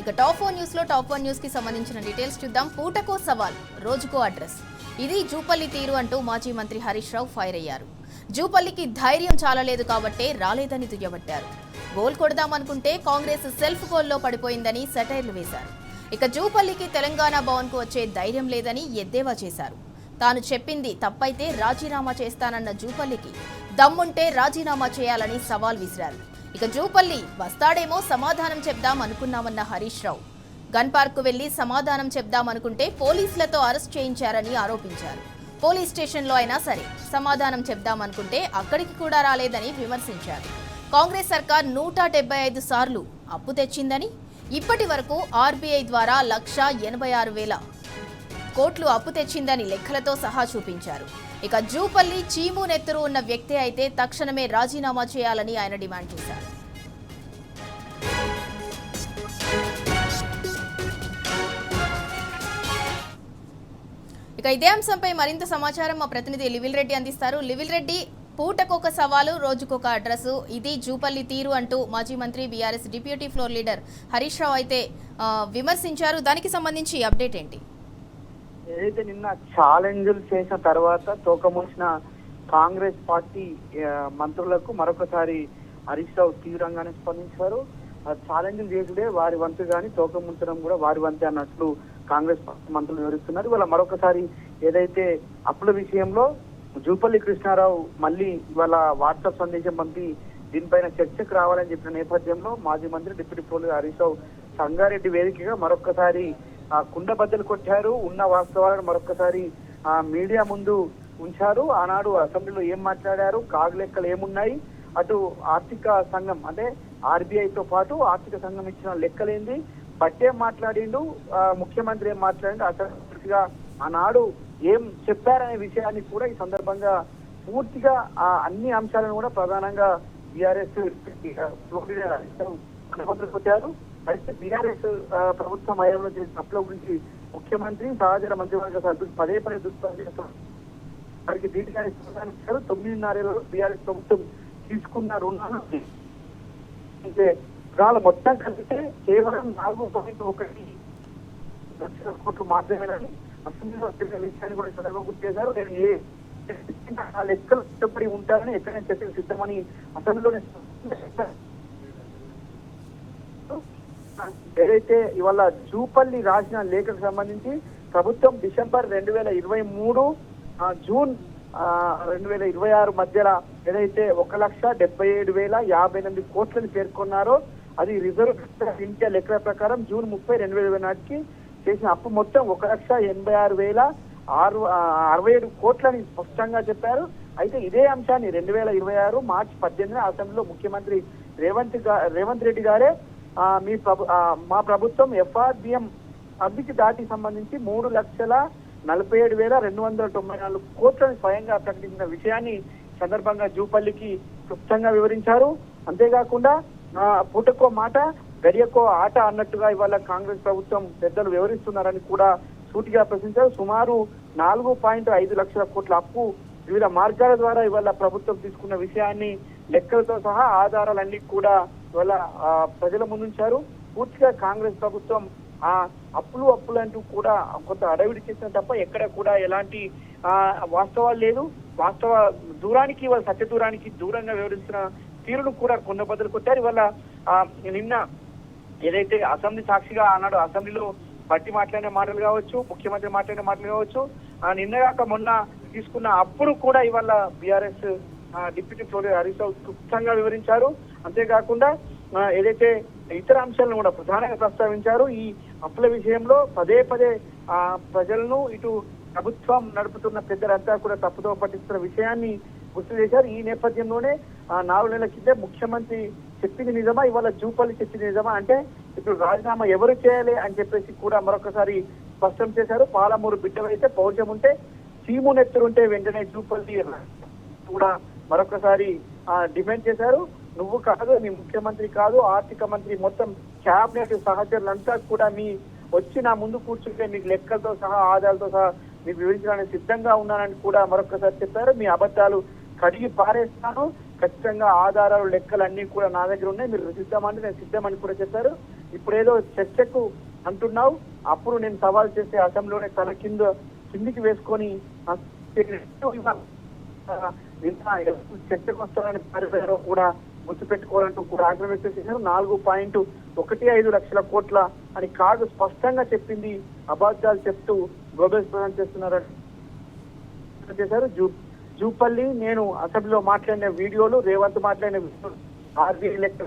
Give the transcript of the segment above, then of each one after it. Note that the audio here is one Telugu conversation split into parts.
ఇక టాప్ వన్ న్యూస్ కి సంబంధించిన డీటెయిల్స్ చూద్దాం. పూటకో సవాల్, రోజుకో అడ్రస్. ఇది జూపల్లి తీరు అంటూ మాజీ మంత్రి హరీష్ రావు ఫైర్ అయ్యారు. జూపల్లికి ధైర్యం చాలలేదు కాబట్టే రాలేదని దుయ్యబట్టారు. గోల్ కొడదామనుకుంటే కాంగ్రెస్ సెల్ఫ్ గోల్లో పడిపోయిందని సెటైర్లు వేశారు. ఇక జూపల్లికి తెలంగాణ భవన్ కు వచ్చే ధైర్యం లేదని ఎద్దేవా చేశారు. తాను చెప్పింది తప్పైతే రాజీనామా చేస్తానన్న జూపల్లికి దమ్ముంటే రాజీనామా చేయాలని సవాల్ విసిరారు. ఇక జూపల్లి వస్తాడేమో సమాధానం చెప్దాం అనుకున్నామన్న హరీష్ రావు గన్ పార్క్ కు వెళ్లి సమాధానం చెప్దామనుకుంటే పోలీసులతో అరెస్ట్ చేయించారని ఆరోపించారు. పోలీస్ స్టేషన్లో అయినా సరే సమాధానం చెప్దామనుకుంటే అక్కడికి కూడా రాలేదని విమర్శించారు. కాంగ్రెస్ సర్కార్ 175 సార్లు అప్పు తెచ్చిందని, ఇప్పటి వరకు ఆర్బీఐ ద్వారా 1,86,000 కోట్లు అప్పు తెచ్చిందని లెక్కలతో సహా చూపించారు. ఇక జూపల్లి చీము నెత్తురు ఉన్న వ్యక్తి అయితే తక్షణమే రాజీనామా చేయాలని ఆయన డిమాండ్ చేశారు. ఇక ఇదే అంశంపై మరింత సమాచారం మా ప్రతినిధి లివిల్ రెడ్డి అందిస్తారు. లివిల్ రెడ్డి, పూటకొక సవాలు, రోజుకొక అడ్రస్, ఇది జూపల్లి తీరు అంటూ మాజీ మంత్రి BRS deputy floor leader Harish Rao అయితే విమర్శించారు. దానికి సంబంధించి అప్డేట్ ఏంటి? ఏదైతే నిన్న ఛాలెంజ్లు చేసిన తర్వాత తోకమూసిన కాంగ్రెస్ పార్టీ మంత్రులకు మరొకసారి హరీష్ రావు తీవ్రంగానే స్పందించారు. ఛాలెంజ్లు చేసుడే వారి వంతు కానీ తోకముంచడం కూడా వారి వంతే అన్నట్లు కాంగ్రెస్ మంత్రులు వివరిస్తున్నారు. ఇవాళ మరొకసారి ఏదైతే అప్పుల విషయంలో జూపల్లి కృష్ణారావు మళ్ళీ ఇవాళ వాట్సాప్ సందేశం పంపి దీనిపైన చర్చకు రావాలని చెప్పిన నేపథ్యంలో మాజీ మంత్రి డిప్యూటీ పోలీస్ హరీష్ రావు సంగారెడ్డి వేదికగా మరొకసారి కుండబద్దలు కొట్టారు. ఉన్న వాస్తవాలను మరొకసారి మీడియా ముందు ఉంచారు. ఆనాడు అసెంబ్లీలో ఏం మాట్లాడారు, కాగు లెక్కలు ఏమున్నాయి, అటు ఆర్థిక సంఘం అంటే ఆర్బీఐతో పాటు ఆర్థిక సంఘం ఇచ్చిన లెక్కలేంది, బట్టేం మాట్లాడిండు, ముఖ్యమంత్రి ఏం మాట్లాడిండు, అసెంబ్లీగా ఆనాడు ఏం చెప్పారనే విషయాన్ని కూడా ఈ సందర్భంగా పూర్తిగా అన్ని అంశాలను కూడా ప్రధానంగా బీఆర్ఎస్ వచ్చారు. అయితే బీఆర్ఎస్ ప్రభుత్వం హయాంలో చేసిన అప్పుల గురించి ముఖ్యమంత్రి సహచర మంత్రివర్గ సభ్యులు పదే దుష్ప్రచారం చేస్తున్నారు. వారికి ధీటుగానే సమాధానం ఇచ్చారు. 9.5 బీఆర్ఎస్ ప్రభుత్వం తీసుకున్న రుణాలు మొత్తం కలిపితే కేవలం 4.1 లక్షల కోట్లు మాత్రమేనని అసెంబ్లీలో విషయాన్ని కూడా సందర్భంగా గుర్తు చేశారు. నేను ఆ లెక్కలు సిద్ధపడి ఉంటారని ఎక్కడైనా చర్చకు సిద్ధమని అసెంబ్లీలోనే ఏదైతే ఇవాళ జూపల్లి రాసిన లేఖకు సంబంధించి ప్రభుత్వం డిసెంబర్ 2023 జూన్ 2026 మధ్యలో ఏదైతే 1,77,058 కోట్లని పేర్కొన్నారో అది రిజర్వ్ ఇండియా లెక్కల ప్రకారం జూన్ 30, 2020 నాటికి చేసిన అప్పు మొత్తం 1,86,067 కోట్లని స్పష్టంగా చెప్పారు. అయితే ఇదే అంశాన్ని 2026 మార్చి 18 అసెంబ్లీలో ముఖ్యమంత్రి రేవంత్ రెడ్డి గారే మా ప్రభుత్వం ఎఫ్ఆర్బిఎం అభివృద్ధి దాటి సంబంధించి 3,47,294 కోట్లను స్వయంగా ప్రకటించిన విషయాన్ని సందర్భంగా జూపల్లికి క్లుప్తంగా వివరించారు. అంతేకాకుండా పూటకో మాట గడియకో ఆట అన్నట్టుగా ఇవాళ కాంగ్రెస్ ప్రభుత్వం పెద్దలు వివరిస్తున్నారని కూడా సూటిగా ప్రశ్నించారు. సుమారు 4.5 లక్షల కోట్ల అప్పు వివిధ మార్గాల ద్వారా ఇవాళ ప్రభుత్వం తీసుకున్న విషయాన్ని లెక్కలతో సహా ఆధారాలన్నీ కూడా ఇవాళ ప్రజల ముందుంచారు. పూర్తిగా కాంగ్రెస్ ప్రభుత్వం అప్పులు అంటూ కూడా కొంత అడవిడి చేసిన తప్ప ఎక్కడ కూడా ఎలాంటి వాస్తవాలు లేదు. వాస్తవ దూరానికి వాళ్ళ సత్య దూరానికి దూరంగా వివరిస్తున్న తీరును కూడా కుండబద్దలు కొట్టారు. ఇవాళ నిన్న ఏదైతే అసెంబ్లీ సాక్షిగా ఆనాడు అసెంబ్లీలో బట్టి మాట్లాడిన మాటలు కావచ్చు, ముఖ్యమంత్రి మాట్లాడిన మాటలు కావచ్చు, నిన్నగాక మొన్న తీసుకున్న అప్పుడు కూడా ఇవాళ BRS deputy floor Harish Rao క్లుప్తంగా వివరించారు. అంతేకాకుండా ఏదైతే ఇతర అంశాలను కూడా ప్రధానంగా ప్రస్తావించారు. ఈ అప్పుల విషయంలో పదే ప్రజలను ఇటు ప్రభుత్వం నడుపుతున్న పెద్దలంతా కూడా తప్పుదో పట్టిస్తున్న విషయాన్ని గుర్తు చేశారు. ఈ నేపథ్యంలోనే 4 నెలల కిందే ముఖ్యమంత్రి చెప్పింది నిజమా, ఇవాళ జూపల్లి చెప్పింది నిజమా అంటే ఇప్పుడు రాజీనామా ఎవరు చేయాలి అని చెప్పేసి కూడా మరొకసారి స్పష్టం చేశారు. పాలమూరు బిడ్డవైతే పౌరుషం ఉంటే, చీము నెత్తురుంటే వెంటనే జూపల్లి కూడా మరొకసారి డిమాండ్ చేశారు. నువ్వు కాదు, నీ ముఖ్యమంత్రి కాదు, ఆర్థిక మంత్రి మొత్తం క్యాబినెట్ సహచరులంతా కూడా మీ వచ్చి నా ముందు కూర్చుంటే మీకు లెక్కలతో సహా ఆధారాలతో సహా మీకు వివరించడానికి సిద్ధంగా ఉన్నానని కూడా మరొకసారి చెప్పారు. మీ అబద్ధాలు కడిగి పారేస్తాను, ఖచ్చితంగా ఆధారాలు లెక్కలు అన్ని కూడా నా దగ్గర ఉన్నాయి, మీరు సిద్ధమంటే నేను సిద్ధమని కూడా చెప్పారు. ఇప్పుడేదో చర్చకు అంటున్నావు, అప్పుడు నేను సవాల్ చేసే అసెంబ్లీలోనే తల కిందికి వేసుకొని చర్చకు వస్తారని పరిస్థితిలో కూడా గుర్తుపెట్టుకోవాలంటూ కూడా ఆగ్రహం వ్యక్తం చేశారు. 4.15 లక్షల కోట్ల అని కాదు స్పష్టంగా చెప్పింది, అబద్ధాలు చెప్తూ గోబెల్స్ ప్రదానం చేశారు. జూపల్లి నేను అసెంబ్లీలో మాట్లాడిన వీడియోలు, రేవంత్ మాట్లాడిన వీడియోలు ఆర్బీఐ లెక్క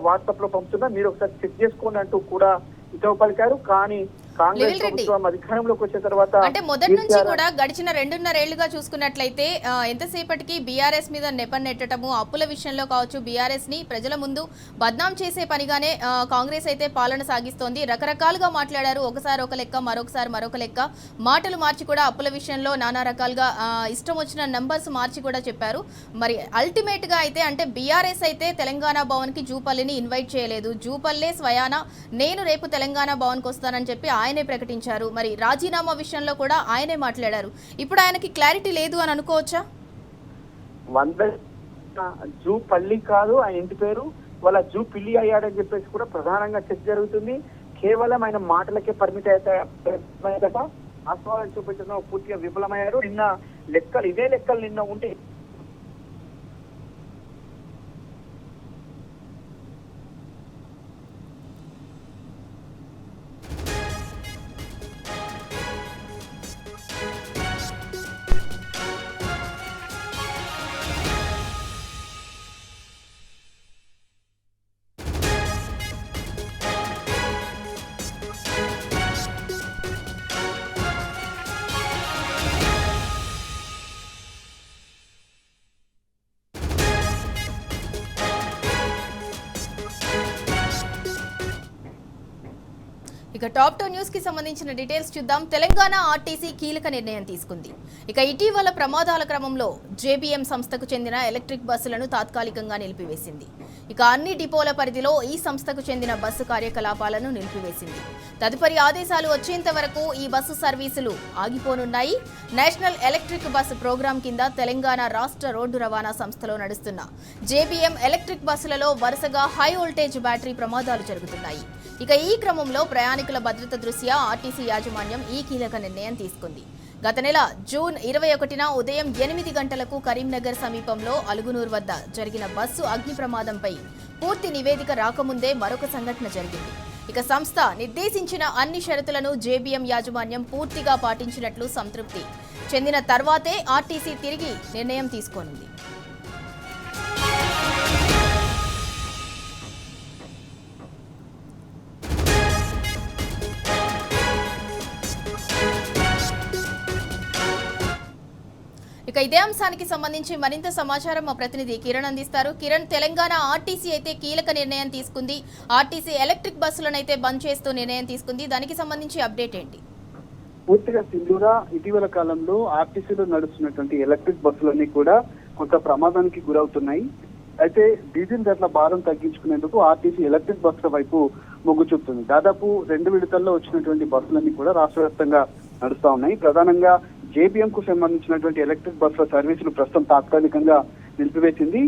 వాట్సాప్ లో పంపుతున్నా, మీరు ఒకసారి చెక్ చేసుకోండి అంటూ కూడా హితవు పలికారు. కానీ కాంగ్రెస్ ప్రభుత్వం అధికారంలోకి వచ్చిన తర్వాత అంటే మొదటి నుంచి కూడా గడిచిన 2.5 ఏళ్లుగా చూసుకున్నట్లయితే ఎంతసేపటికి బీఆర్ఎస్ మీద నెట్టడము, అప్పుల విషయంలో కావచ్చు, బీఆర్ఎస్ ని ప్రజల ముందు బద్నాం చేసే పనిగానే కాంగ్రెస్ అయితే పాలన సాగిస్తోంది. రకరకాలుగా మాట్లాడారు, ఒకసారి ఒక లెక్క, మరొకసారి మరొక లెక్క, మాటలు మార్చి కూడా అప్పుల విషయంలో నానా రకాలుగా ఇష్టం వచ్చిన నంబర్స్ మార్చి కూడా చెప్పారు. మరి అల్టిమేట్ గా అయితే అంటే బీఆర్ఎస్ అయితే తెలంగాణ భవన్ కి జూపల్లిని ఇన్వైట్ చేయలేదు. జూపల్లే స్వయాన నేను రేపు తెలంగాణ భవన్ కు వస్తానని చెప్పి ఆయనే ప్రకటించారు. మరి రాజీనామా విషయంలో కూడా ఆయనే మాట్లాడారు. ఇప్పుడు ఆయనకి క్లారిటీ లేదు అని అనుకోవచ్చా? జూపల్లి కాదు ఆయన ఇంటి పేరు, వాళ్ళ జూ పిల్లి అయ్యాడని చెప్పేసి కూడా ప్రధానంగా చర్చ జరుగుతుంది. కేవలం ఆయన మాటలకే పరిమిత ఆస్వాదన చూపించడం పూర్తిగా విఫలమయ్యారు. నిన్న ఇదే లెక్కలు నిన్న ఉంటే ఇక టాప్ 2 న్యూస్ కి సంబంధించిన డీటెయిల్స్ చూద్దాం. తెలంగాణ ఆర్టీసీ కీలక నిర్ణయం తీసుకుంది. ఇక ఇటీవల ప్రమాదాల క్రమంలో జేబీఎం సంస్థకు చెందిన ఎలక్ట్రిక్ బస్సులను తాత్కాలికంగా నిలిపివేసింది. ఇక అన్ని డిపోల పరిధిలో ఈ సంస్థకు చెందిన బస్సు కార్యకలాపాలను నిలిపివేసింది. తదుపరి ఆదేశాలు వచ్చేంత వరకు ఈ బస్సు సర్వీసులు ఆగిపోనున్నాయి. నేషనల్ ఎలక్ట్రిక్ బస్సు ప్రోగ్రాం కింద తెలంగాణ రాష్ట్ర రోడ్డు రవాణా సంస్థలో నడుస్తున్న జేబీఎం ఎలక్ట్రిక్ బస్సులలో వరుసగా హై వోల్టేజ్ బ్యాటరీ ప్రమాదాలు జరుగుతున్నాయి. ఇక ఈ క్రమంలో ప్రయాణికుల భద్రత దృష్ట్యా ఆర్టీసీ యాజమాన్యం ఈ కీలక నిర్ణయం తీసుకుంది. గత నెల జూన్ 21న ఉదయం 8 గంటలకు కరీంనగర్ సమీపంలో అలుగునూరు వద్ద జరిగిన బస్సు అగ్ని ప్రమాదంపై పూర్తి నివేదిక రాకముందే మరొక సంఘటన జరిగింది. ఇక సంస్థ నిర్దేశించిన అన్ని షరతులను జేబీఎం యాజమాన్యం పూర్తిగా పాటించినట్లు సంతృప్తి చెందిన తర్వాతే ఆర్టీసీ తిరిగి నిర్ణయం తీసుకోనుంది. ఇక ఇదే అంశానికి సంబంధించి మరింత సమాచారం మా ప్రతినిధి కిరణ్ అందిస్తారు. కిరణ్, తెలంగాణ ఆర్టీసీ అయితే కీలక నిర్ణయం తీసుకుంది. ఆర్టీసీ ఎలక్ట్రిక్ బస్సులను అయితే బంద్ చేస్తూ నిర్ణయం తీసుకుంది. దానికి సంబంధించి అప్డేట్ ఏంటి? పూర్తిగా సింధూరా, ఇటీవల కాలంలో ఆర్టీసీలో నడుస్తున్నటువంటి ఎలక్ట్రిక్ బస్సులన్నీ కూడా కొంత ప్రమాదానికి గురవుతున్నాయి. అయితే డీజిల్ ధరల భారం తగ్గించుకునేందుకు ఆర్టీసీ ఎలక్ట్రిక్ బస్సుల వైపు మొగ్గు చూపుతుంది. దాదాపు 2 విడతల్లో వచ్చినటువంటి బస్సులన్నీ కూడా రాష్ట్ర వ్యాప్తంగా నడుస్తా ఉన్నాయి. ప్రధానంగా జేబీఎం కు సంబంధించినటువంటి ఎలక్ట్రిక్ బస్సుల సర్వీసులు ప్రస్తుతం తాత్కాలికంగా నిలిపివేసింది.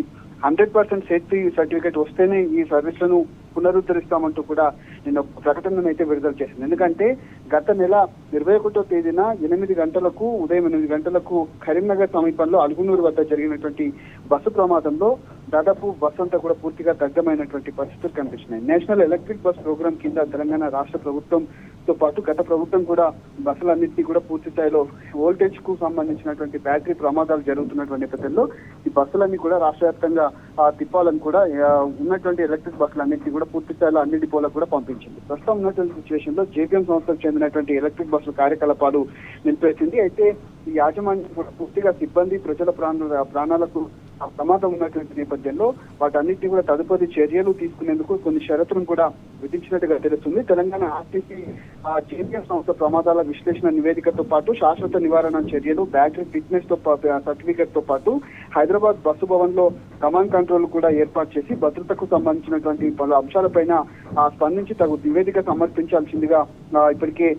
100% సేఫ్టీ సర్టిఫికేట్ వస్తేనే ఈ సర్వీసులను పునరుద్ధరిస్తామంటూ కూడా నిన్న ప్రకటనను అయితే విడుదల చేసింది. ఎందుకంటే గత నెల 21వ తేదీన 8 గంటలకు ఉదయం 8 గంటలకు కరీంనగర్ సమీపంలో అలుగునూరు వద్ద జరిగినటువంటి బస్సు ప్రమాదంలో దాదాపు బస్సు అంతా కూడా పూర్తిగా దగ్ధమైనటువంటి పరిస్థితులు కనిపిస్తున్నాయి. నేషనల్ ఎలక్ట్రిక్ బస్ ప్రోగ్రాం కింద తెలంగాణ రాష్ట్ర ప్రభుత్వంతో పాటు గత ప్రభుత్వం కూడా బస్సులన్నింటినీ కూడా పూర్తి స్థాయిలో వోల్టేజ్ కు సంబంధించినటువంటి బ్యాటరీ ప్రమాదాలు జరుగుతున్నటువంటి నేపథ్యంలో ఈ బస్సులన్నీ కూడా రాష్ట్ర వ్యాప్తంగా తిప్పాలని కూడా ఉన్నటువంటి ఎలక్ట్రిక్ బస్సులన్నింటినీ కూడా పూర్తి స్థాయిలో అన్ని డిపోలకు కూడా పంపించింది. ప్రస్తుతం ఉన్నటువంటి సిచ్యువేషన్ లో జేబీఎం సంస్థకు చెందినటువంటి ఎలక్ట్రిక్ బస్సుల కార్యకలాపాలు నిలిపివేసింది. అయితే ఈ యాజమాన్యం కూడా పూర్తిగా సిబ్బంది ప్రజల ప్రాణాలకు ప్రమాదం ఉన్నటువంటి నేపథ్యంలో వాటన్నిటిని కూడా తదుపరి చర్యలు తీసుకునేందుకు కొన్ని షరతులను కూడా విధించినట్టుగా తెలుస్తుంది. తెలంగాణ ఆర్టీసీ జేబీఎం సంస్థ ప్రమాదాల విశ్లేషణ నివేదికతో పాటు శాశ్వత నివారణ చర్యలు, బ్యాటరీ ఫిట్నెస్ తో సర్టిఫికేట్ తో పాటు హైదరాబాద్ బస్సు భవన్ లో కమాండ్ కంట్రోల్ కూడా ఏర్పాటు చేసి భద్రతకు సంబంధించినటువంటి పలు అంశాలపైన స్పందించి తగు నివేదిక సమర్పించాల్సిందిగా ఇప్పటికే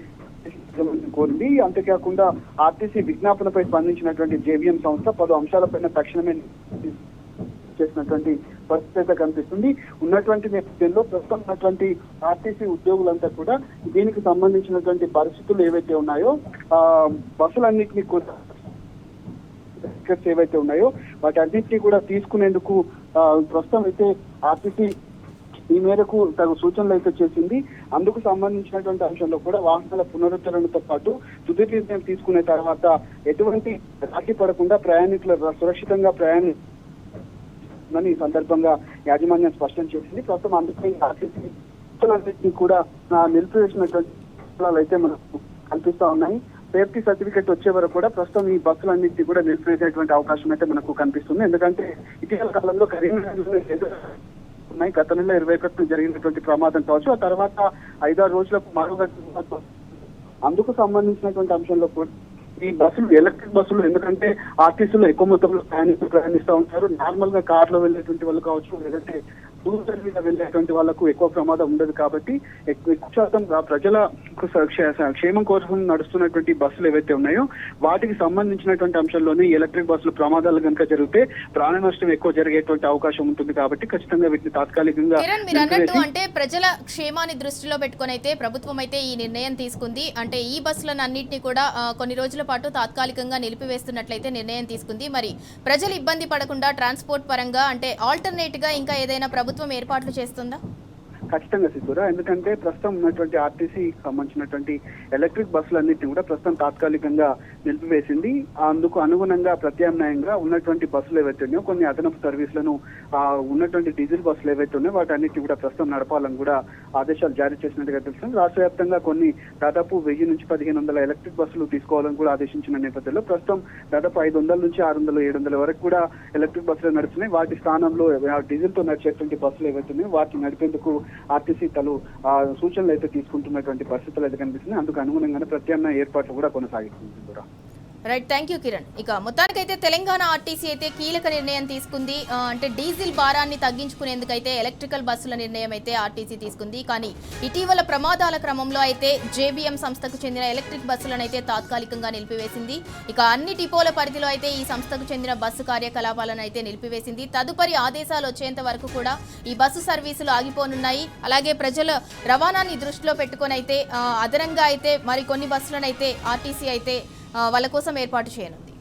కోరింది. అంతేకాకుండా ఆర్టీసీ విజ్ఞాపనపై స్పందించినటువంటి జేబీఎం సంస్థ పలు అంశాలపైన తక్షణమే చేసినటువంటి పరిస్థితి అయితే కనిపిస్తుంది. ఉన్నటువంటి నేపథ్యంలో ప్రస్తుతం ఉన్నటువంటి ఆర్టీసీ ఉద్యోగులంతా కూడా దీనికి సంబంధించినటువంటి పరిస్థితులు ఏవైతే ఉన్నాయో బస్సులన్నింటినీ కూడా ఏవైతే ఉన్నాయో వాటి అన్నింటినీ కూడా తీసుకునేందుకు ప్రస్తుతం అయితే ఆర్టీసీ ఈ మేరకు తగు సూచనలు అయితే చేసింది. అందుకు సంబంధించినటువంటి అంశంలో కూడా వాహనాల పునరుద్ధరణతో పాటు తుది నిర్ణయం తీసుకునే తర్వాత ఎటువంటి రాజీ పడకుండా ప్రయాణికులు సురక్షితంగా ప్రయాణించాలని ఈ సందర్భంగా యాజమాన్యం స్పష్టం చేసింది. ప్రస్తుతం అందుకే ఆర్టీసీ కూడా నిలిపివేసినటువంటి అయితే మనకు కనిపిస్తా ఉన్నాయి. సేఫ్టీ సర్టిఫికేట్ వచ్చే వరకు కూడా ప్రస్తుతం ఈ బస్సులన్నింటినీ కూడా నిలిపివేసేటువంటి అవకాశం అయితే మనకు కనిపిస్తుంది. ఎందుకంటే ఇటీవల కాలంలో కరీంనగర్ ఉన్నాయి. గత నెల 21 జరిగినటువంటి ప్రమాదం కావచ్చు, ఆ తర్వాత 5-6 రోజులకు మరో అందుకు సంబంధించినటువంటి అంశంలో కూడా ఈ బస్సులు ఎలక్ట్రిక్ బస్సులు, ఎందుకంటే ఆర్టీసీలో ఎక్కువ మొత్తంలో ప్రయాణిస్తూ ఉంటారు. నార్మల్ గా కార్లో వెళ్ళేటువంటి వాళ్ళు కావచ్చు, లేదంటే టూర్ మీద వెళ్ళేటువంటి వాళ్ళకు ఎక్కువ ప్రమాదం ఉండదు. కాబట్టి ఎక్కువ శాతం ప్రజల క్షేమం కోసం నడుస్తున్నటువంటి బస్సులు ఏవైతే ఉన్నాయో వాటికి సంబంధించినటువంటి అంశంలోనే ఎలక్ట్రిక్ బస్సులు ప్రమాదాలు కనుక జరిగితే ప్రాణ నష్టం ఎక్కువ జరిగేటువంటి అవకాశం ఉంటుంది. కాబట్టి ఖచ్చితంగా వీటిని తాత్కాలికంగా అంటే ప్రజల క్షేమాన్ని దృష్టిలో పెట్టుకుని అయితే ప్రభుత్వం అయితే ఈ నిర్ణయం తీసుకుంది. అంటే ఈ బస్సులను అన్నింటినీ కూడా కొన్ని రోజుల పాటు తాత్కాలికంగా నిలిపివేస్తున్నట్లయితే నిర్ణయం తీసుకుంది. మరి ప్రజలు ఇబ్బంది పడకుండా ట్రాన్స్పోర్ట్ పరంగా అంటే ఆల్టర్నేట్ గా ఇంకా ఏదైనా ప్రభుత్వం ఏర్పాట్లు చేస్తుందా? ఖచ్చితంగా సిద్ధూరా, ఎందుకంటే ప్రస్తుతం ఉన్నటువంటి ఆర్టీసీ సంబంధించినటువంటి ఎలక్ట్రిక్ బస్సులన్నింటినీ కూడా ప్రస్తుతం తాత్కాలికంగా నిలిపివేసింది. అందుకు అనుగుణంగా ప్రత్యామ్నాయంగా ఉన్నటువంటి బస్సులు ఏవైతే ఉన్నాయో కొన్ని అదనపు సర్వీసులను ఉన్నటువంటి డీజిల్ బస్సులు ఏవైతే ఉన్నాయో వాటన్నిటిని కూడా ప్రస్తుతం నడపాలని కూడా ఆదేశాలు జారీ చేసినట్టుగా తెలుస్తుంది. రాష్ట్ర వ్యాప్తంగా కొన్ని దాదాపు 1000 నుంచి 1500 ఎలక్ట్రిక్ బస్సులు తీసుకోవాలని కూడా ఆదేశించిన నేపథ్యంలో ప్రస్తుతం దాదాపు 500 నుంచి 600, 700 వరకు కూడా ఎలక్ట్రిక్ బస్సులు నడుస్తున్నాయి. వాటి స్థానంలో డీజిల్ తో నడిచేటువంటి బస్సులు ఏవైతే ఉన్నాయో వాటిని నడిపేందుకు ఆర్టీసీ సూచనలు అయితే తీసుకుంటున్నటువంటి పరిస్థితులు అయితే కనిపిస్తున్నాయి. అందుకు అనుగుణంగానే ప్రత్యామ్నాయ ఏర్పాట్లు కూడా కొనసాగిస్తుంది. Right, thank you Kiran. ఇక మొత్తానికైతే తెలంగాణ ఆర్టీసీ అయితే కీలక నిర్ణయం తీసుకుంది. అంటే డీజిల్ భారాన్ని తగ్గించుకునేందుకైతే ఎలక్ట్రికల్ బస్సుల నిర్ణయం అయితే ఆర్టీసీ తీసుకుంది. కానీ ఇటీవల ప్రమాదాల క్రమంలో అయితే జేబీఎం సంస్థకు చెందిన ఎలక్ట్రిక్ బస్సులను అయితే తాత్కాలికంగా నిలిపివేసింది. ఇక అన్ని డిపోల పరిధిలో అయితే ఈ సంస్థకు చెందిన బస్సు కార్యకలాపాలను అయితే నిలిపివేసింది. తదుపరి ఆదేశాలు వచ్చేంత వరకు కూడా ఈ బస్సు సర్వీసులు ఆగిపోనున్నాయి. అలాగే ప్రజల రవాణాన్ని దృష్టిలో పెట్టుకొని అయితే అదనంగా అయితే మరికొన్ని బస్సులను అయితే ఆర్టీసీ అయితే వాళ్ళ కోసం ఏర్పాటు చేయనుంది.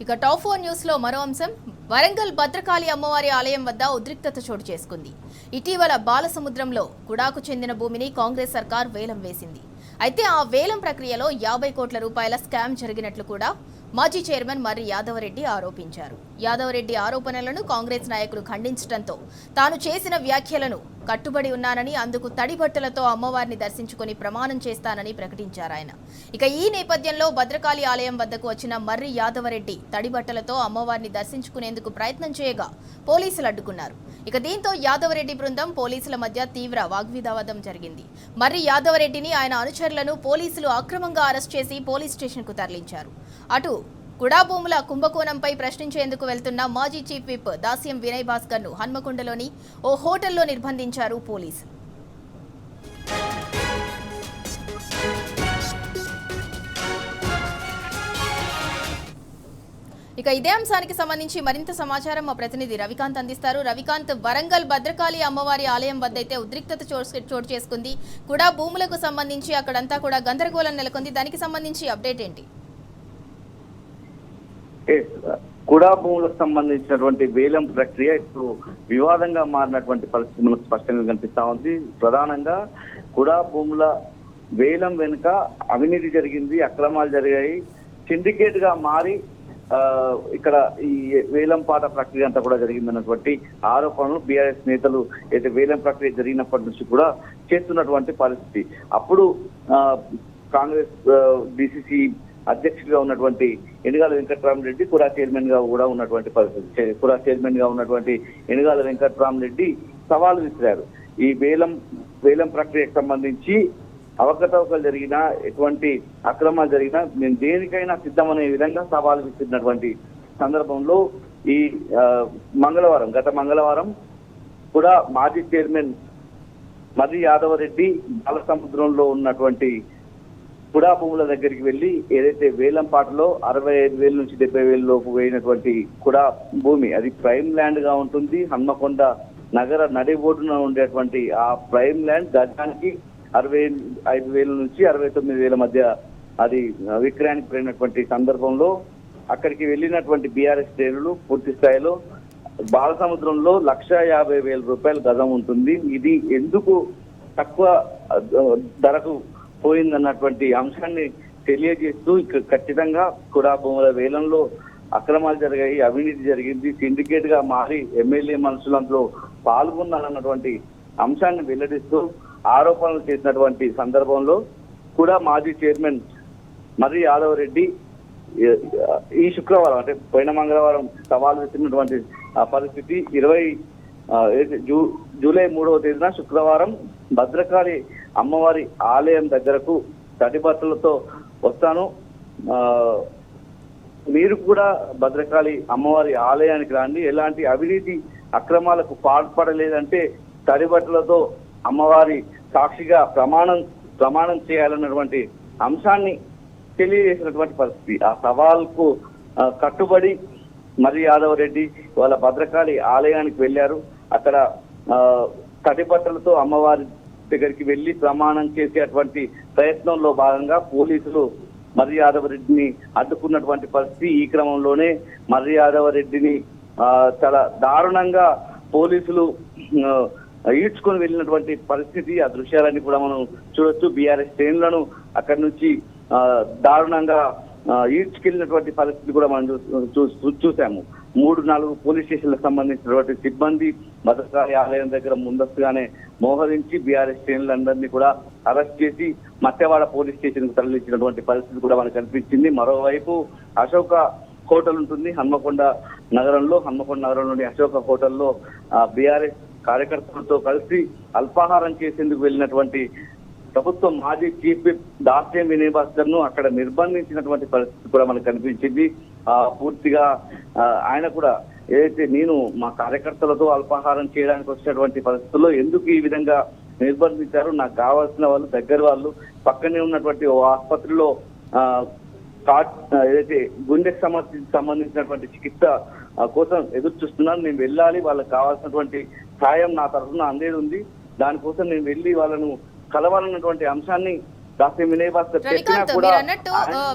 ఇక టాప్ 4 న్యూస్ లో మరో అంశం. వరంగల్ భద్రకాళి అమ్మవారి ఆలయం వద్ద ఉద్రిక్తత చోటు చేసుకుంది. ఇటీవల బాలసముద్రంలో కుడాకు చెందిన భూమిని కాంగ్రెస్ సర్కార్ వేలం వేసింది. అయితే ఆ వేలం ప్రక్రియలో 50 కోట్ల రూపాయల స్కామ్ జరిగినట్లు కూడా మాజీ చైర్మన్ మర్రి యాదవరెడ్డి ఆరోపించారు. యాదవరెడ్డి ఆరోపణలను కాంగ్రెస్ నాయకులు ఖండించడంతో తాను చేసిన వ్యాఖ్యలను కట్టుబడి ఉన్నానని, అందుకు తడి బట్టలతో అమ్మవారిని దర్శించుకుని ప్రమాణం చేస్తానని ప్రకటించారు ఆయన. ఇక ఈ నేపథ్యంలో భద్రకాళి ఆలయం వద్దకు వచ్చిన మర్రి యాదవరెడ్డి తడి బట్టలతో అమ్మవారిని దర్శించుకునేందుకు ప్రయత్నం చేయగా పోలీసులు అడ్డుకున్నారు. ఇక దీంతో యాదవరెడ్డి బృందం పోలీసుల మధ్య తీవ్ర వాగ్వివాదం జరిగింది. మర్రి యాదవరెడ్డిని ఆయన అనుచరులను పోలీసులు అక్రమంగా అరెస్ట్ చేసి పోలీస్ స్టేషన్కు తరలించారు. అటు కుడా భూముల కుంభకోణంపై ప్రశ్నించేందుకు వెళ్తున్న మాజీ చీఫ్ విప్ దాస్యం వినయ్ భాస్కర్ ను హన్మకొండలోని ఓ హోటల్లో నిర్బంధించారు పోలీసులు. ఇక ఇదే అంశానికి సంబంధించి మరింత సమాచారం మా ప్రతినిధి రవికాంత్ అందిస్తారు. రవికాంత్, వరంగల్ భద్రకాళి అమ్మవారి ఆలయం వద్ద అయితే ఉద్రిక్తత చోటు చేసుకుంది. కుడా భూములకు సంబంధించి అక్కడంతా కూడా గందరగోళం నెలకొంది. దానికి సంబంధించి అప్డేట్ ఏంటి? కుడా భూములకు సంబంధించినటువంటి వేలం ప్రక్రియ ఇప్పుడు వివాదంగా మారినటువంటి పరిస్థితి మనకు స్పష్టంగా కనిపిస్తా ఉంది. ప్రధానంగా కుడా భూముల వేలం వెనుక అవినీతి జరిగింది, అక్రమాలు జరిగాయి, సిండికేట్ గా మారి ఇక్కడ ఈ వేలం పాట ప్రక్రియ అంతా కూడా జరిగిందన్నటువంటి ఆరోపణలు బీఆర్ఎస్ నేతలు అయితే వేలం ప్రక్రియ జరిగినప్పటి నుంచి కూడా చేస్తున్నటువంటి పరిస్థితి. అప్పుడు కాంగ్రెస్ డిసిసి అధ్యక్షుడిగా ఉన్నటువంటి ఎనుగాల వెంకట్రామరెడ్డి కుడా చైర్మన్ గా కూడా ఉన్నటువంటి పరిస్థితి. కుడా చైర్మన్ గా ఉన్నటువంటి ఎనుగాల వెంకట్రామరెడ్డి సవాలు విసిరారు. ఈ వేలం ప్రక్రియకు సంబంధించి అవకతవకలు జరిగినా, ఎటువంటి అక్రమాలు జరిగినా మేము దేనికైనా సిద్ధమనే విధంగా సవాలు విసిరినటువంటి సందర్భంలో ఈ గత మంగళవారం కూడా మాజీ చైర్మన్ మర్రి యాదవరెడ్డి బాలసముద్రంలో ఉన్నటువంటి కుడా భూముల దగ్గరికి వెళ్లి ఏదైతే వేలంపాటలో 65,000 నుంచి 70,000 లోపు వేయినటువంటి కుడా భూమి, అది ప్రైమ్ ల్యాండ్ గా ఉంటుంది. హన్మకొండ నగర నడిబోటున ఉండేటువంటి ఆ ప్రైమ్ ల్యాండ్ గజానికి 65,000 నుంచి 69,000 మధ్య అది విక్రయానికి పోయినటువంటి సందర్భంలో అక్కడికి వెళ్ళినటువంటి బీఆర్ఎస్ శ్రేణులు పూర్తి స్థాయిలో బాలసముద్రంలో 1,50,000 రూపాయలు గజం ఉంటుంది, ఇది ఎందుకు తక్కువ ధరకు పోయిందన్నటువంటి అంశాన్ని తెలియజేస్తూ ఇక్కడ ఖచ్చితంగా కుడా భూముల వేలంలో అక్రమాలు జరిగాయి, అవినీతి జరిగింది, సిండికేట్ గా మారి ఎమ్మెల్యే మనుషులంలో పాల్గొన్నారన్నటువంటి అంశాన్ని వెల్లడిస్తూ ఆరోపణలు చేసినటువంటి సందర్భంలో కూడా మాజీ చైర్మన్ మర్రి యాదవరెడ్డి ఈ శుక్రవారం అంటే పోయిన మంగళవారం సవాల్ విసిరినటువంటి పరిస్థితి. జూలై 3వ తేదీన శుక్రవారం భద్రకాళి అమ్మవారి ఆలయం దగ్గరకు తడిబట్టలతో వస్తాను, మీరు కూడా భద్రకాళి అమ్మవారి ఆలయానికి రండి, ఎలాంటి అవినీతి అక్రమాలకు పాల్పడలేదంటే తడిబట్టలతో అమ్మవారి సాక్షిగా ప్రమాణం చేయాలన్నటువంటి అంశాన్ని తెలియజేసినటువంటి పరిస్థితి. ఆ సవాల్కు కట్టుబడి మర్రి యాదవరెడ్డి వాళ్ళ భద్రకాళి ఆలయానికి వెళ్ళారు. అక్కడ తడిబట్టలతో అమ్మవారి దగ్గరికి వెళ్లి ప్రమాణం చేసేటువంటి ప్రయత్నంలో భాగంగా పోలీసులు మర్రి యాదవరెడ్డిని అడ్డుకున్నటువంటి పరిస్థితి. ఈ క్రమంలోనే మర్రి యాదవరెడ్డిని చాలా దారుణంగా పోలీసులు ఈడ్చుకొని వెళ్ళినటువంటి పరిస్థితి. ఆ దృశ్యాలన్నీ కూడా మనం చూడొచ్చు. బీఆర్ఎస్ శ్రేణులను అక్కడి నుంచి దారుణంగా ఈడ్చుకెళ్ళినటువంటి పరిస్థితి కూడా మనం చూసాము. 3-4 పోలీస్ స్టేషన్లకు సంబంధించినటువంటి సిబ్బంది భద్రకాళి ఆలయం దగ్గర ముందస్తుగానే మోహరించి బీఆర్ఎస్ శ్రేణులందరినీ కూడా అరెస్ట్ చేసి మత్తెవాడ పోలీస్ స్టేషన్ కు తరలించినటువంటి పరిస్థితి కూడా మనకు కనిపించింది. మరోవైపు అశోక హోటల్ ఉంటుంది హన్మకొండ నగరంలోని అశోక హోటల్లో బీఆర్ఎస్ కార్యకర్తలతో కలిసి అల్పాహారం చేసేందుకు వెళ్ళినటువంటి ప్రభుత్వం మాజీ చీఫ్ విప్ దాస్యం వినయ్ భాస్కర్ ను అక్కడ నిర్బంధించినటువంటి పరిస్థితి కూడా మనకు కనిపించింది. పూర్తిగా ఆయన కూడా ఏదైతే నేను మా కార్యకర్తలతో అల్పాహారం చేయడానికి వచ్చినటువంటి పరిస్థితుల్లో ఎందుకు ఈ విధంగా నిర్బంధించారు, నాకు కావాల్సిన వాళ్ళు దగ్గర వాళ్ళు పక్కనే ఉన్నటువంటి ఓ ఆసుపత్రిలో ఏదైతే గుండెకి సంబంధించినటువంటి చికిత్స కోసం ఎదురు చూస్తున్నాను, నేను వెళ్ళాలి, వాళ్ళకి కావాల్సినటువంటి సాయం నా తరఫున అందేది ఉంది, దానికోసం నేను వెళ్ళి వాళ్ళను కలవాలన్నటువంటి అంశాన్ని దాస్యం వినయ్ భాస్కర్ చెప్పినా కూడా అన్నట్టు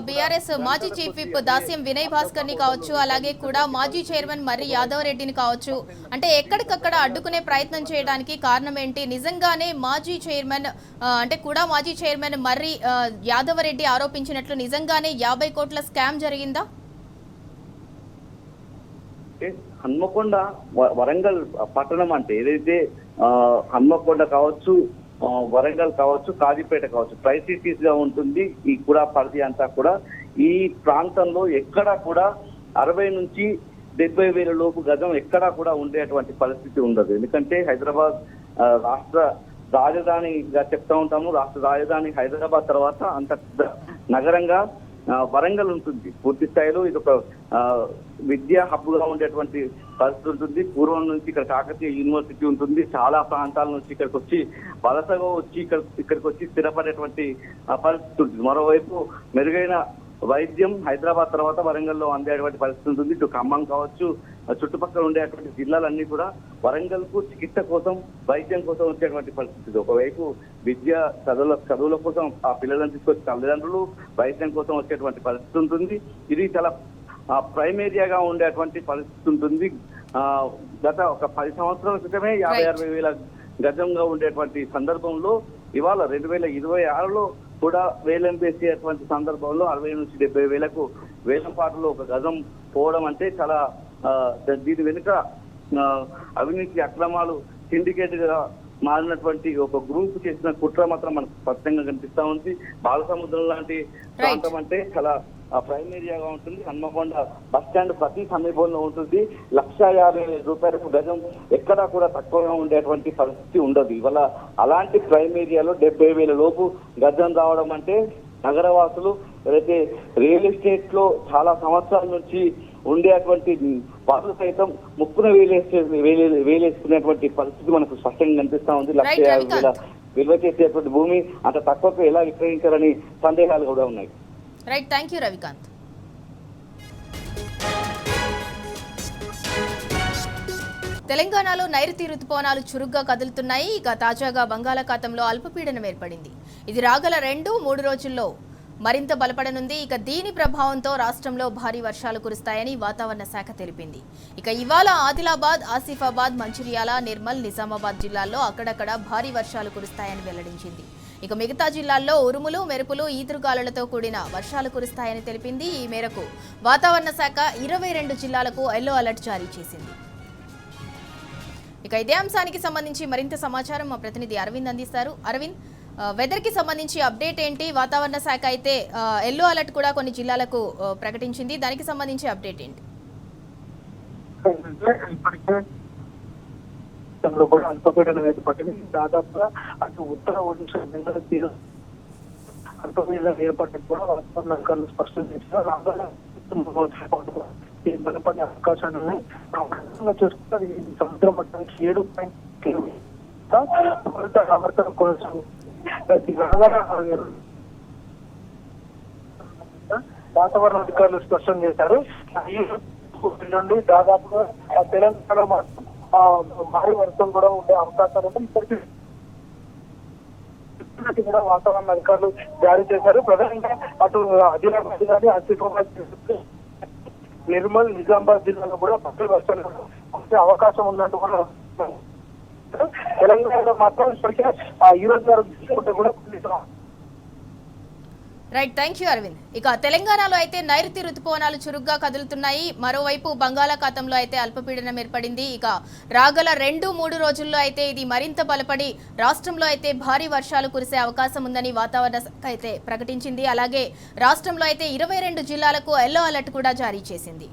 బీఆర్ఎస్ మాజీ చీఫ్ విప్ దాస్యం వినయ్ భాస్కర్ ని కావచ్చు, అలాగే కూడా మాజీ చైర్మన్ మర్రి యాదవరెడ్డిని కావచ్చు, అంటే ఎక్కడికక్కడ అడ్డుకునే ప్రయత్నం చేయడానికి కారణం ఏంటి? నిజంగానే మాజీ చైర్మన్ అంటే కూడా మాజీ చైర్మన్ మర్రి యాదవరెడ్డి ఆరోపించినట్లు నిజంగానే 50 కోట్ల స్కామ్ జరిగిందా? హన్మకొండ వరంగల్ పట్టణం అంటే ఏదైతే హన్మకొండ కావచ్చు, వరంగల్ కావచ్చు, కాజీపేట కావచ్చు, ట్రై సిటీస్ గా ఉంటుంది. ఈ కూడా పరిధి అంతా కూడా ఈ ప్రాంతంలో ఎక్కడా కూడా 60 నుంచి 70,000 లోపు గజం ఎక్కడా కూడా ఉండేటువంటి పరిస్థితి ఉండదు. ఎందుకంటే హైదరాబాద్ రాష్ట్ర రాజధానిగా చెప్తా ఉంటాము. రాష్ట్ర రాజధాని హైదరాబాద్ తర్వాత అంత నగరంగా వరంగల్ ఉంటుంది. పూర్తి స్థాయిలో ఇది ఒక విద్యా హబ్ గా ఉండేటువంటి పరిస్థితి ఉంటుంది. పూర్వం నుంచి ఇక్కడ కాకతీయ యూనివర్సిటీ ఉంటుంది. చాలా ప్రాంతాల నుంచి ఇక్కడికి వచ్చి వలసగా వచ్చి ఇక్కడికి వచ్చి స్థిరపడేటువంటి పరిస్థితి ఉంటుంది. మరోవైపు మెరుగైన వైద్యం హైదరాబాద్ తర్వాత వరంగల్లో అందేటువంటి పరిస్థితి ఉంటుంది. ఇటు ఖమ్మం కావచ్చు, చుట్టుపక్కల ఉండేటువంటి జిల్లాలన్నీ కూడా వరంగల్ కు చికిత్స కోసం, వైద్యం కోసం వచ్చేటువంటి పరిస్థితి. ఒకవైపు విద్య చదువుల కోసం ఆ పిల్లలను తీసుకొచ్చి తల్లిదండ్రులు, వైద్యం కోసం వచ్చేటువంటి పరిస్థితి ఉంటుంది. ఇది చాలా ప్రైమ్ ఏరియాగా ఉండేటువంటి పరిస్థితి ఉంటుంది. గత ఒక 10 సంవత్సరాల క్రితమే 50-60 వేల గజంగా ఉండేటువంటి సందర్భంలో ఇవాళ 2026లో కూడా వేలం వేసేటువంటి సందర్భంలో 60 నుంచి 70 వేలకు వేలంపాటలో ఒక గజం పోవడం అంటే చాలా దీని వెనుక అవినీతి అక్రమాలు సిండికేట్ గా మారినటువంటి ఒక గ్రూప్ చేసిన కుట్ర మాత్రం మనకు స్పష్టంగా కనిపిస్తా ఉంది. బాలసముద్రం లాంటి ప్రాంతం అంటే చాలా ప్రైమ్ ఏరియాగా ఉంటుంది. హన్మకొండ బస్ స్టాండ్ ప్రతి సమీపంలో ఉంటుంది. 1,50,000 రూపాయలకు గజం ఎక్కడా కూడా తక్కువగా ఉండేటువంటి పరిస్థితి ఉండదు. ఇవాళ అలాంటి ప్రైమ్ ఏరియాలో 70,000 లోపు గజం రావడం అంటే నగరవాసులు ఏదైతే రియల్ ఎస్టేట్ లో చాలా సంవత్సరాల నుంచి ఉండేటువంటి వాళ్ళు సైతం ముక్కున వేలేసుకునేటువంటి పరిస్థితి మనకు స్పష్టంగా కనిపిస్తా ఉంది. 1,50,000 విలువ చేసేటువంటి భూమి అంత తక్కువకు ఎలా విక్రయించాలని సందేహాలు కూడా ఉన్నాయి. Right, thank you Ravikant. తెలంగాణలో నైరుతి రుతుపవనాలు చురుగ్గా కదులుతున్నాయి. ఇక తాజాగా బంగాళాఖాతంలో అల్పపీడనం ఏర్పడింది. ఇది రాగల 2-3 రోజుల్లో మరింత బలపడనుంది. ఇక దీని ప్రభావంతో రాష్ట్రంలో భారీ వర్షాలు కురుస్తాయని వాతావరణ శాఖ తెలిపింది. ఇక ఇవాళ ఆదిలాబాద్, ఆసిఫాబాద్, మంచిర్యాల, నిర్మల్, నిజామాబాద్ జిల్లాల్లో అక్కడక్కడ భారీ వర్షాలు కురుస్తాయని వెల్లడించింది. ఇక మిగతా జిల్లాల్లో ఉరుములు, మెరుపులు, ఈదురుగాలులతో కూడిన వర్షాలు కురుస్తాయని తెలిపింది. ఈ మేరకు వాతావరణ శాఖ 22 జిల్లాలకు ఎల్లో అలర్ట్ జారీ చేసింది. ఇక ఇదే అంశానికి సంబంధించి మరింత సమాచారం మా ప్రతినిధి అరవింద్ అందిస్తారు. అరవింద్, వెదర్ కి సంబంధించి అప్డేట్ ఏంటి? వాతావరణ శాఖ అయితే ఎల్లో అలర్ట్ కూడా కొన్ని జిల్లాలకు ప్రకటించింది. దానికి సంబంధించి అప్డేట్ ఏంటి? కూడా అల్పపీడనం ఏర్పడింది. దాదాపుగా అటు ఉత్తర ఒడిశా అల్పపీడనం ఏర్పడినట్టు కూడా వాతావరణ అధికారులు స్పష్టం చేశారు. బలపడే అవకాశాలు ఉన్నాయి. చూసుకుంటే సముద్ర మట్టానికి 7.0 ఆవర్తనం కొనసాగుతుంది. వాతావరణ అధికారులు స్పష్టం చేశారు. నుండి దాదాపుగా తెలంగాణ మాత్రం భారీ వర్షం కూడా ఉండే అవకాశాలు ఉంటాయి. ఇప్పటికీ కూడా వాతావరణ అధికారులు జారీ చేశారు. ప్రధానంగా అటు ఆదిలాబాద్ కానీ, ఆసిఫాబాద్, నిర్మల్, నిజామాబాద్ జిల్లాలో కూడా భారీ వర్షాలు వచ్చే అవకాశం ఉన్నట్టు కూడా తెలంగాణలో మాత్రం ఇప్పటికే ఈ రోజు వరకు తీసుకుంటే కూడా రైట్, థ్యాంక్ యూ అరవింద్. ఇక తెలంగాణలో అయితే నైరుతి రుతుపవనాలు చురుగ్గా కదులుతున్నాయి. మరోవైపు బంగాళాఖాతంలో అయితే అల్పపీడనం ఏర్పడింది. ఇక రాగల 2-3 రోజుల్లో అయితే ఇది మరింత బలపడి రాష్ట్రంలో అయితే భారీ వర్షాలు కురిసే అవకాశం ఉందని వాతావరణ శాఖ అయితే ప్రకటించింది. అలాగే రాష్ట్రంలో అయితే 22 జిల్లాలకు ఎల్లో అలర్ట్ కూడా జారీ చేసింది.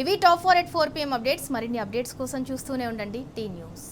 ఇవి టాప్ 4 at 4 PM అప్డేట్స్. మరిన్ని అప్డేట్స్ కోసం చూస్తూనే ఉండండి టీ న్యూస్.